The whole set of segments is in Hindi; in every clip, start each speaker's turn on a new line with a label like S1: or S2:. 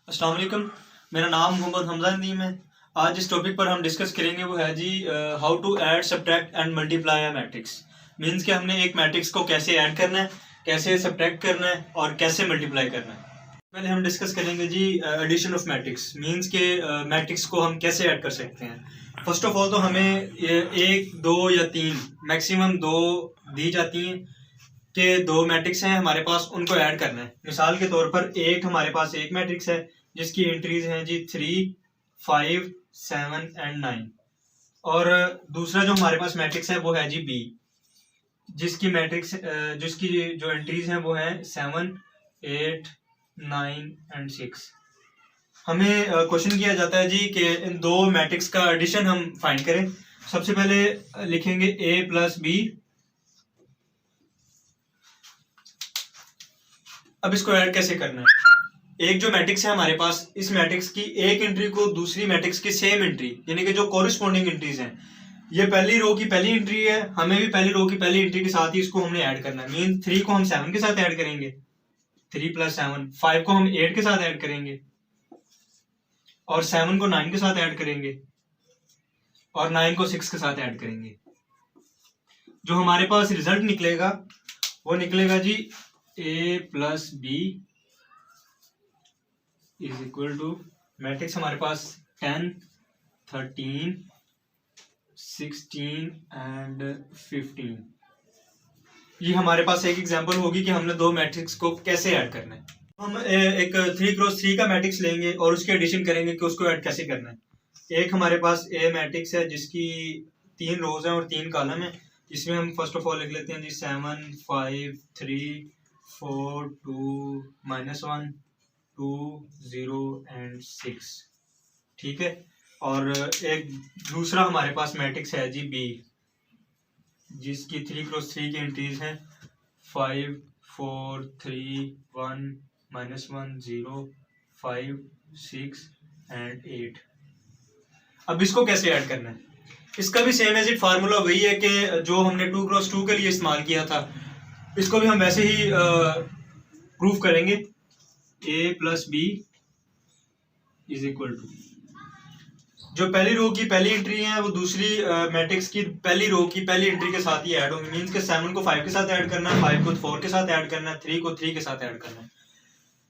S1: अस्सलाम वालेकुम। मेरा नाम मोहम्मद हमजा नदीम है। आज जिस टॉपिक पर हम डिस्कस करेंगे वो है जी how to add subtract and multiply a matrix. Means कि हमने एक मैट्रिक्स को कैसे ऐड करना है, कैसे सब्ट्रैक्ट करना है और कैसे मल्टीप्लाई करना है। पहले हम डिस्कस करेंगे जी एडिशन ऑफ मैट्रिक्स। मीन्स के मैट्रिक्स को हम कैसे ऐड कर सकते हैं। फर्स्ट ऑफ ऑल तो हमें एक, दो या तीन, मैक्सिमम दो दी जाती हैं कि दो मैट्रिक्स हैं हमारे पास, उनको ऐड करना है। मिसाल के तौर पर हमारे पास एक मैट्रिक्स है जिसकी एंट्रीज हैं जी 3, 5, 7 एंड 9। और दूसरा जो हमारे पास मैट्रिक्स है वो है जी बी, जिसकी जो एंट्रीज हैं वो हैं 7, 8, 9 एंड 6। हमें क्वेश्चन किया जाता है जी कि इन दो मैट्रिक्स का एडिशन हम फाइंड करें। सबसे पहले लिखेंगे a प्लस बी। अब इसको ऐड कैसे करना है। एक जो मैट्रिक्स है हमारे पास, इस मैट्रिक्स की एक एंट्री को दूसरी मैट्रिक्स की सेम एंट्री, यानी कि जो कोरिस्पोंडिंग एंट्रीज हैं, ये पहली रो की पहली एंट्री है, हमें भी पहली रो की पहली एंट्री के साथ ही इसको हमने ऐड करना है। मीन 3 को हम 7 के साथ ऐड करेंगे, 3 + 7। 5 को हम 8 के साथ ऐड करेंगे और 7 को 9 के साथ ऐड करेंगे और 9 को 6 के साथ ऐड करेंगे। जो हमारे पास रिजल्ट निकलेगा वो निकलेगा जी a plus B is equal to, matrix हमारे पास 10, 13, 16 एंड 15। ये हमारे पास एक एग्जांपल होगी कि हमने दो मैट्रिक्स को कैसे ऐड करना है। हम एक 3x3 का मैट्रिक्स लेंगे और उसके एडिशन करेंगे कि उसको ऐड कैसे करना है। एक हमारे पास ए मैट्रिक्स है जिसकी 3 रोज हैं और 3 कॉलम है। इसमें हम फर्स्ट ऑफ ऑल लिख लेते हैं जी 7, 5, 3, 4, 2, -1, 2, 0 एंड 6। ठीक है। और एक दूसरा हमारे पास मैट्रिक्स है जी बी, जिसकी 3x3 की एंट्रीज हैं 5, 4, 3, 1, -1, 0, 5, 6 एंड 8। अब इसको कैसे ऐड करना है। इसका भी सेम एज इट फार्मूला वही है कि जो हमने 2x2 के लिए इस्तेमाल किया था, इसको भी हम वैसे ही प्रूफ करेंगे। a plus B is equal to, जो पहली रो की पहली एंट्री है वो दूसरी मैट्रिक्स की पहली रो की पहली एंट्री के साथ ही ऐड होंगी। मीन्स के 7 को 5 के साथ ऐड करना है, 5 को 4 के साथ ऐड करना है, 3 को 3 के साथ ऐड करना है।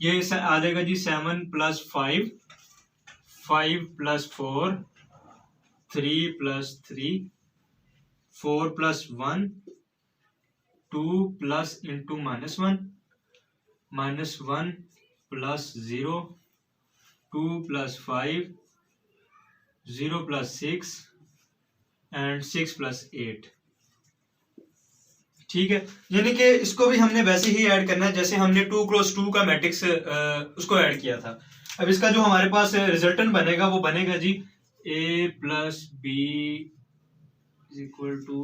S1: ये आ जाएगा जी 7 + 5, 5 + 4, 3 + 3, 4 + 1, 2 प्लस इंटू -1, -1 + 0, 2 + 5, 0 + 6 एंड 6 + 8। ठीक है। यानी कि इसको भी हमने वैसे ही ऐड करना है जैसे हमने 2x2 का मैट्रिक्स उसको ऐड किया था। अब इसका जो हमारे पास रिजल्टेंट बनेगा वो बनेगा जी a plus B is equal to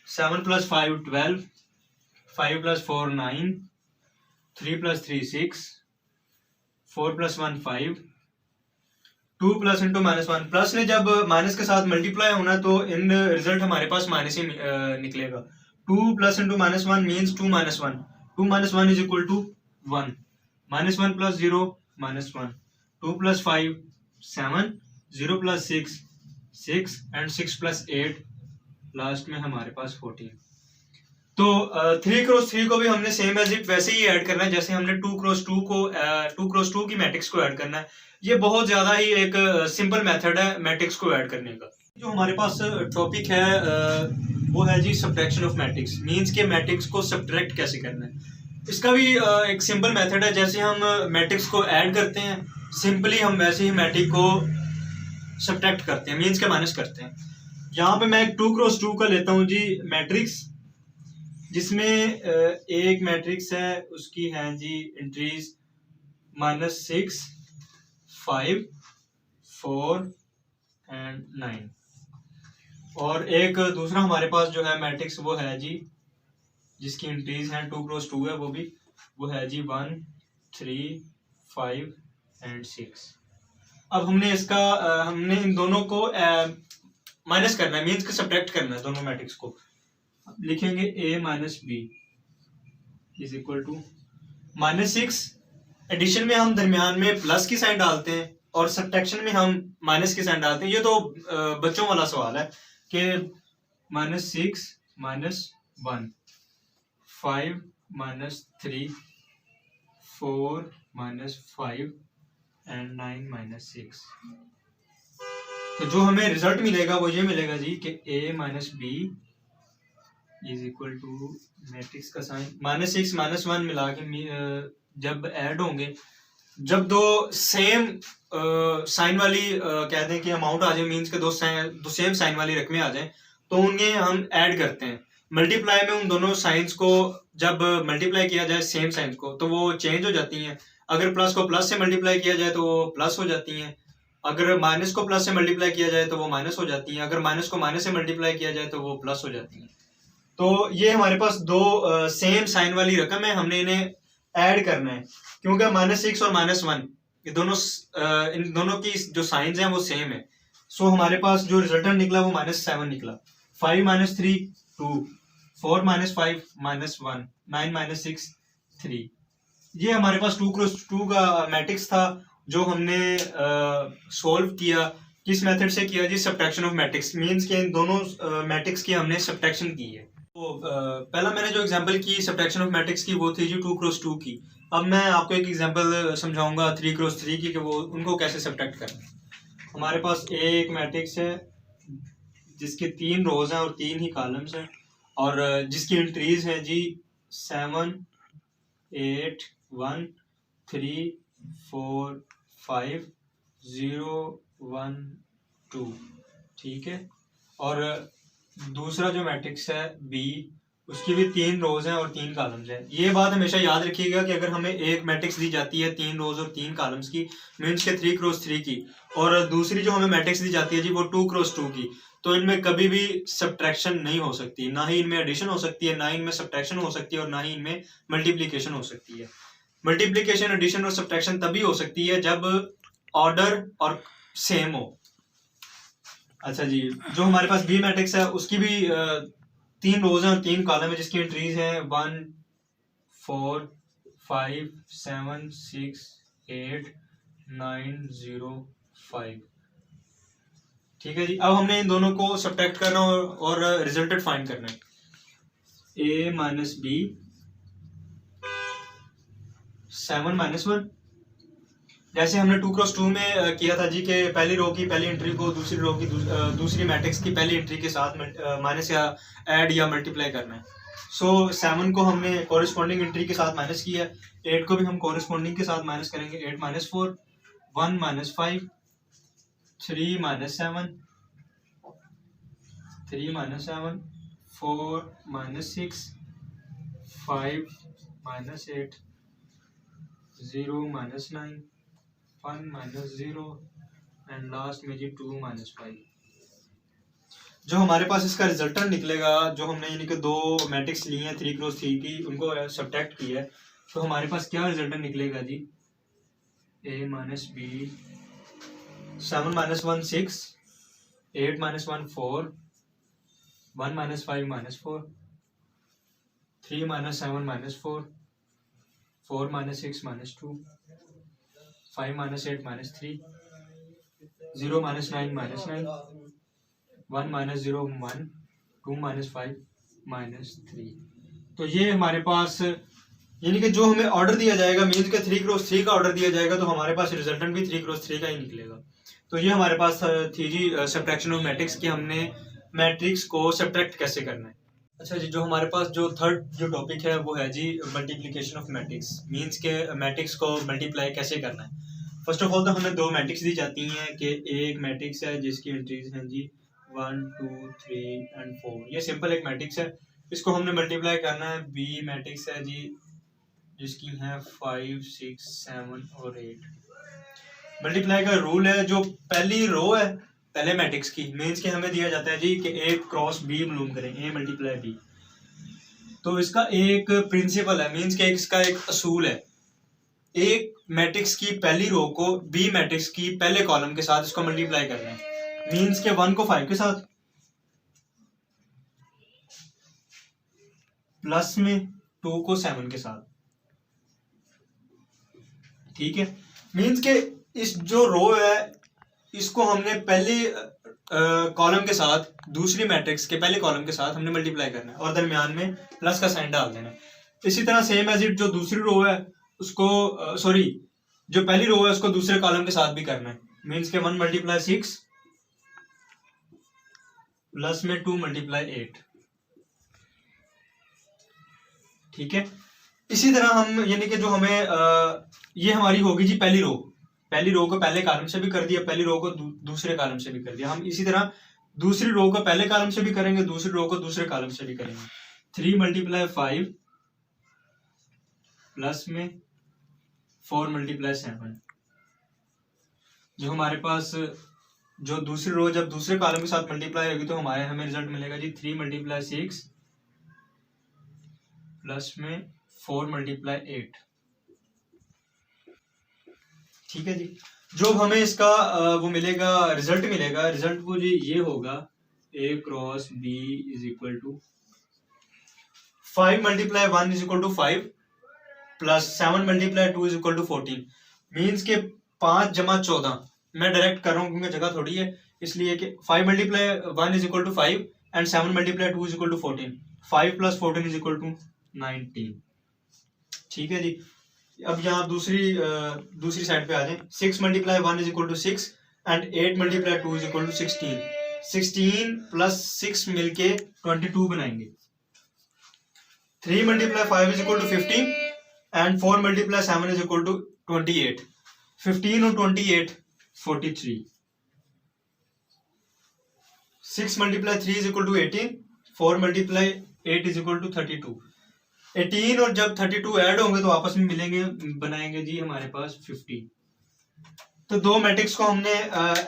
S1: 7 + 5 12, 5 + 4 9, 3 + 3 6, 4 + 1 5, 2 plus into -1। Plus ने जब माइनस के साथ मल्टीप्लाई होना तो इन रिजल्ट हमारे पास माइनस ही निकलेगा। 2 plus into -1 means 2 - 1, 2 - 1 is equal to 1, -1 + 0 -1, 2 + 5 7, 0 + 6 6 and 6 + 8, last में हमारे पास 14। तो 3x3 को भी हमने सेम एज इट वैसे ही ऐड करना है जैसे हमने 2x2 की मैट्रिक्स को ऐड करना है। ये बहुत ज्यादा ही एक सिंपल मेथड है मैट्रिक्स को ऐड करने का। जो हमारे पास टॉपिक है वो है जी सब्ट्रैक्शन ऑफ मैट्रिक्स। मींस के मैट्रिक्स को सब्ट्रैक्ट कैसे करना है। इसका भी एक सिंपल मेथड है। जैसे हम मैट्रिक्स को ऐड करते हैं, सिंपली हम वैसे ही मैट्रिक्स को सब्ट्रैक्ट करते हैं, मीन्स के माइनस करते हैं। यहाँ पे मैं एक 2x2 का लेता हूँ जी मैट्रिक्स, जिसमें एक मैट्रिक्स है उसकी है जी एंट्रीज -6, 5, 4 एंड 9। और एक दूसरा हमारे पास जो है मैट्रिक्स वो है जी जिसकी एंट्रीज हैं 2x2 है, वो है जी 1, 3, 5 एंड 6। अब हमने इन दोनों को माइनस करना है, मीन्स के सब्ट्रैक्ट करना है दोनों मैट्रिक्स को। लिखेंगे a - b is equal to -6 addition में हम दरमियान में प्लस की साइन डालते हैं और सब्ट्रैक्शन में हम माइनस की साइन डालते हैं। ये तो बच्चों वाला सवाल है कि -6 -1, 5 -3, 4 -5 एंड 9 -6। तो जो हमें रिजल्ट मिलेगा वो ये मिलेगा जी कि a minus B is equal to matrix का साइन -6 -1 मिला के जब ऐड होंगे, जब दो सेम साइन वाली कहते हैं कि अमाउंट आ जाए, मीन्स के दो सेम साइन वाली रकमें आ जाएं, तो उन्हें हम ऐड करते हैं। मल्टीप्लाई में उन दोनों साइंस को जब मल्टीप्लाई किया जाए सेम साइंस को, तो वो चेंज हो जाती हैं। अगर प्लस को प्लस से मल्टीप्लाई किया जाए तो वो प्लस हो जाती हैं, अगर माइनस को प्लस से मल्टीप्लाई किया जाए तो वो माइनस हो जाती हैं, अगर माइनस को माइनस से मल्टीप्लाई किया जाए तो वो प्लस हो जाती हैं। तो ये हमारे पास दो सेम साइन वाली रकम है, हमने इन्हें ऐड करना है क्योंकि -6 और -1 ये दोनों इन दोनों की जो साइंस हैं वो सेम है। सो हमारे पास जो रिजल्टेंट निकला वो -7 निकला। 5 - 3 2, 4 - 5 -1, 9 - 6 3। ये हमारे पास 2 क्रॉस 2 का मैट्रिक्स था जो हमने सोल्व किया। किस मेथड से किया जी? सब्ट्रैक्शन ऑफ मैट्रिक्स, मींस के इन दोनों मैट्रिक्स की हमने सब्ट्रैक्शन की है। तो पहला मैंने जो एग्जांपल की सब्ट्रैक्शन ऑफ मैट्रिक्स की वो थी जी 2 क्रॉस 2 की। अब मैं आपको एक एग्जांपल समझाऊंगा 3 क्रॉस 3 की कि वो उनको कैसे सब्ट्रैक्ट करना है। हमारे पास एक मैट्रिक्स है जिसके 3 रोज हैं और 3 ही कॉलम्स हैं और जिसकी एंट्रीज हैं जी 7 8 1 3 4 5 0 1 2। ठीक है। और दूसरा जो मैट्रिक्स है बी, उसकी भी 3 रोज हैं और 3 कॉलम्स हैं। ये बात हमेशा याद रखिएगा कि अगर हमें एक मैट्रिक्स दी जाती है 3 रोज और 3 कॉलम्स की, मीन्स के 3 क्रॉस 3 की, और दूसरी जो हमें मैट्रिक्स दी जाती है जी वो 2 क्रॉस 2 की, तो इनमें कभी भी सब्ट्रैक्शन नहीं हो सकती, ना ही इनमें एडिशन हो सकती है, ना ही इनमें सब्ट्रैक्शन हो सकती है और ना ही इनमें मल्टीप्लीकेशन हो सकती है। मल्टीप्लीकेशन, एडिशन और सब्ट्रैक्शन तभी हो सकती है जब ऑर्डर और सेम हो। अच्छा जी, जो हमारे पास बी मैट्रिक्स है उसकी भी 3 रोज हैं और 3 कॉलम है जिसकी एंट्रीज हैं 1 4 5 7 6 8 9 0 5। ठीक है जी। अब हमने इन दोनों को सब्ट्रैक्ट करना और रिजल्टेंट फाइंड करना है। a माइनस बी 7 -1, जैसे हमने 2 क्रॉस 2 में किया था जी कि पहली रो की पहली एंट्री को दूसरी रो की दूसरी मैट्रिक्स की पहली एंट्री के साथ माइनस या ऐड या मल्टीप्लाई करना है। सो 7 को हमने कॉरेस्पॉन्डिंग एंट्री के साथ माइनस किया, 8 को भी हम कॉरेस्पॉन्डिंग के साथ माइनस करेंगे। 8 - 4 1 - 5 3 - 7 3 - 7 4 - 6 5 - 8 0 - 9 1 - 0 एंड लास्ट में जी 2 - 5। जो हमारे पास इसका रिजल्टेंट निकलेगा, जो हमने यानी कि दो मैट्रिक्स ली हैं 3 क्रॉस 3 की, उनको सब्ट्रैक्ट किया है, तो हमारे पास क्या रिजल्टेंट निकलेगा जी? a minus B 7 - 1 6 8 - 1 4 1 - 5 - 4 3 - 7 - 4 4 - 6 - 2 5 - 8 - 3 0 - 9 - 9 1 - 0 1 2 - 5 - 3। तो ये हमारे पास यानी कि जो हमें ऑर्डर दिया जाएगा, मीन्स के 3 क्रॉस 3 का ऑर्डर दिया जाएगा, तो हमारे पास रिजल्टेंट भी 3 क्रॉस 3 का ही निकलेगा। तो ये हमारे पास थी जी सब्ट्रैक्शन ऑफ मैट्रिक्स की, हमने मैट्रिक्स को सब्ट्रैक्ट कैसे करना है। अच्छा जी, जो हमारे पास जो थर्ड जो टॉपिक है वो है जी मल्टीप्लिकेशन ऑफ मैट्रिक्स, मीन्स के मैट्रिक्स को मल्टीप्लाई कैसे करना है। फर्स्ट ऑफ ऑल तो हमें दो मैट्रिक्स दी जाती हैं कि एक मैट्रिक्स है जिसकी एंट्रीज हैं जी 1 2 3 एंड 4। ये सिंपल एक मैट्रिक्स है, इसको हमने मल्टीप्लाई करना है। बी मैट्रिक्स है जी जिसकी है 5 6 7 और 8। मल्टीप्लाई का रूल है, जो पहली रो है पहले मैट्रिक्स की, मीन्स के हमें दिया जाता है जी कि ए क्रॉस बी मालूम करें, ए मल्टीप्लाई बी। तो इसका एक प्रिंसिपल है, मीन्स के इसका एक असूल है, एक मैट्रिक्स की पहली रो को बी मैट्रिक्स की पहले कॉलम के साथ इसको मल्टीप्लाई करना है। मीन्स के 1 को 5 के साथ, प्लस में 2 को 7 के साथ, ठीक है, मीन्स के इस जो रो है इसको हमने पहले कॉलम के साथ दूसरी मैट्रिक्स के पहले कॉलम के साथ हमने मल्टीप्लाई करना है और दरमियान में प्लस का साइन डाल देना है। इसी तरह सेम एज इट जो दूसरी रो है उसको जो पहली रो है उसको दूसरे कॉलम के साथ भी करना है। मीन्स के 1 × 6 प्लस में 2 × 8। ठीक है, इसी तरह हम यानी कि जो हमें ये हमारी होगी जी पहली रो को पहले कॉलम से भी कर दिया, पहली रो को दूसरे कॉलम से भी कर दिया। हम इसी तरह दूसरी रो को पहले कॉलम से भी करेंगे, दूसरी रो को दूसरे कॉलम से भी करेंगे। 3 × 5 प्लस में 4 × 7। जो हमारे पास जो दूसरी रो जब दूसरे कॉलम के साथ मल्टीप्लाई होगी तो हमें रिजल्ट मिलेगा जी 3 × 6 प्लस में 4 × 8। ठीक है जी, जो हमें इसका वो मिलेगा रिजल्ट वो जी ये होगा A cross B = 5 × 1 = 5 plus 7 × 2 = 14। Means के 5 + 14 मैं डायरेक्ट कर रहा हूँ क्योंकि जगह थोड़ी है, इसलिए कि 5 × 1 = 5 एंड 7 × 2 = 14। 5 + 14 = 19। ठीक है जी, अब यहाँ दूसरी साइड पे आ जाए। 6 × 1 = 6 एंड 8 × 2 = 16। 16 प्लस 6 मिलके 22 बनाएंगे। 3 × 5 = 15 एंड 4 × 7 = 28। 15 और 28 43। 6 × 3 = 18। 4 × 8 = 32। 18 और जब 32 ऐड होंगे तो आपस में मिलेंगे, बनाएंगे जी हमारे पास 50। तो दो मैट्रिक्स को हमने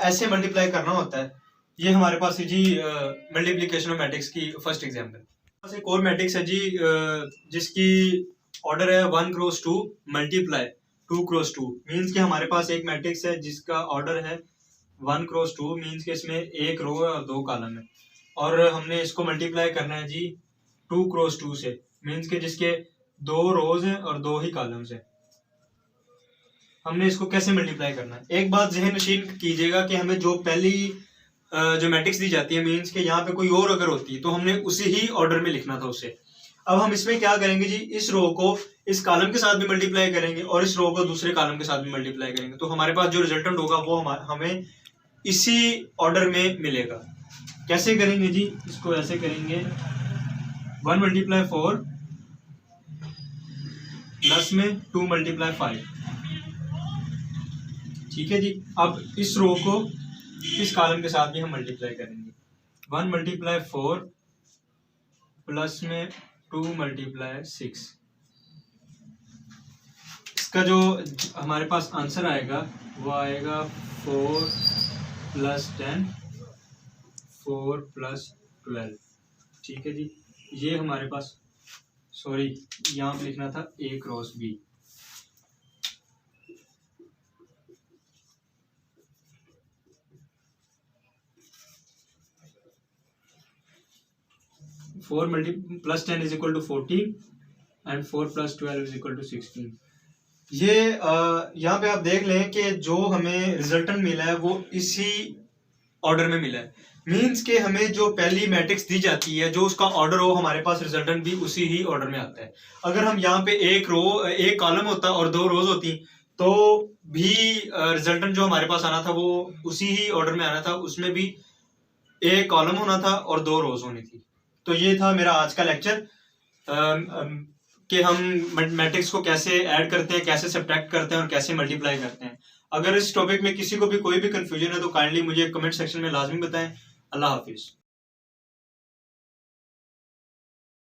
S1: ऐसे मल्टीप्लाई करना होता है। ये हमारे पास है जी मल्टीप्लिकेशन ऑफ मैट्रिक्स की फर्स्ट एग्जांपल। एक और मैट्रिक्स है जी जिसकी ऑर्डर है 1 × 2 मल्टीप्लाई 2 × 2। मीन्स कि हमारे पास एक मैट्रिक्स है जिसका ऑर्डर है 1 × 2। मीन्स कि इसमें एक रो है और 2 कॉलम है और हमने इसको मल्टीप्लाई करना है जी 2 × 2 से। मीन्स के जिसके 2 रोज हैं और 2 ही कॉलम्स हैं। हमने इसको कैसे मल्टीप्लाई करना है, एक बात ज़हन नशीन कीजिएगा कि हमें जो पहली जो मैट्रिक्स दी जाती है, मीन्स के यहाँ पे कोई और अगर होती है तो हमने उसी ही ऑर्डर में लिखना था उसे। अब हम इसमें क्या करेंगे जी, इस रो को इस कॉलम के साथ भी मल्टीप्लाई करेंगे और इस रो को दूसरे कॉलम के साथ भी मल्टीप्लाई करेंगे, तो हमारे पास जो रिजल्टेंट होगा वो हमें इसी ऑर्डर में मिलेगा। कैसे करेंगे जी, इसको ऐसे करेंगे 1 × 4 प्लस में 2 × 5। ठीक है जी, अब इस रो को इस कॉलम के साथ भी हम मल्टीप्लाई करेंगे। 1 × 4 प्लस में 2 × 6। इसका जो हमारे पास आंसर आएगा वो आएगा 4 + 10 4 + 12। ठीक है जी, ये हमारे पास यहाँ पे लिखना था A × B। +10 = 14 एंड 4 + 12 = 16। ये यहाँ पे आप देख लें कि जो हमें रिजल्टेंट मिला है वो इसी ऑर्डर में मिला है। मीन्स के हमें जो पहली मैट्रिक्स दी जाती है जो उसका ऑर्डर हो, हमारे पास रिजल्टेंट भी उसी ही ऑर्डर में आता है। अगर हम यहाँ पे एक कॉलम होता और 2 रोज होती तो भी रिजल्टेंट जो हमारे पास आना था वो उसी ही ऑर्डर में आना था, उसमें भी एक कॉलम होना था और 2 रोज होनी थी। तो ये था मेरा आज का लेक्चर कि हम मैट्रिक्स को कैसे ऐड करते हैं, कैसे सब्ट्रैक्ट करते हैं और कैसे मल्टीप्लाई करते हैं। अगर इस टॉपिक में किसी को भी कोई भी कंफ्यूजन है तो काइंडली मुझे कमेंट सेक्शन में लाजमी बताएं। अल्लाह हाफिज।